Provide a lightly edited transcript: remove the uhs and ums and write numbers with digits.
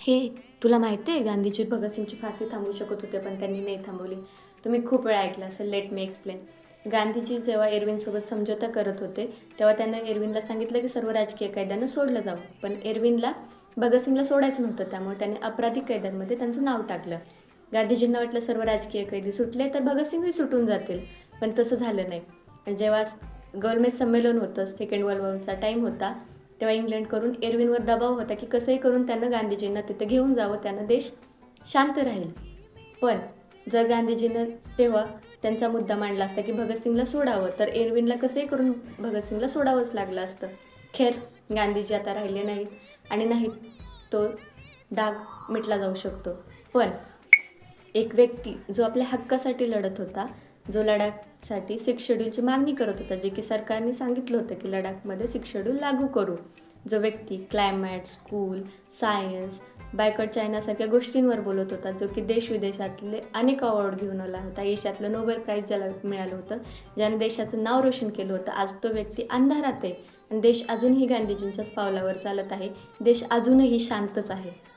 हे तुला माहिती आहे गांधीजी भगतसिंगची फाशी थांबवू शकत होते पण त्यांनी नाही थांबवली. तुम्ही खूप वेळा ऐकलं असेल. Let me explain. गांधीजी जेव्हा एरविनसोबत समझोता करत होते तेव्हा त्यांना एरविनला सांगितलं की सर्व राजकीय कैद्यांना सोडलं जावं, पण एरविनला भगतसिंगला सोडायचं नव्हतं. त्यामुळे त्याने आपराधिक कैद्यांमध्ये त्यांचं नाव टाकलं. गांधीजींना वाटलं सर्व राजकीय कैदी सुटले तर भगतसिंगही सुटून जातील, पण तसं झालं नाही. आणि जेव्हा गोलमेज संमेलन होतं, सेकंड वर्ल्ड वॉरचा टाईम होता, तेव्हा इंग्लंडकडून एरविनवर दबाव होता की कसंही करून त्यांना गांधीजींना तिथे घेऊन जावं, त्यांना देश शांत राहील. पण जर गांधीजींना तेव्हा त्यांचा मुद्दा मांडला असता की भगतसिंगला सोडावं, तर एरविनला कसंही करून भगतसिंगला सोडावंच लागलं असतं. खेर गांधीजी आता राहिले नाहीत आणि नाहीत तो डाग मिटला जाऊ शकतो. पण एक व्यक्ती जो आपल्या हक्कासाठी लढत होता, जो लडाखसाठी 6 शेड्यूलची मागणी करत होता, जे की सरकारने सांगितलं होतं की लडाखमध्ये 6 शेड्यूल लागू करू. जो व्यक्ती क्लायमेट, स्कूल, सायन्स, बायकॉट चायनासारख्या गोष्टींवर बोलत होता, जो की देश-विदेशातले अनेक अवॉर्ड घेऊन आला होता. एशियातलं नोबेल प्राईज ज्याला मिळालं होतं, ज्याने देशाचं नाव रोशन केलं होतं. आज तो व्यक्ती अंधारात आहे आणि देश अजूनही गांधीजींच्याच पावलावर चालत आहे. देश अजूनही शांतच आहे.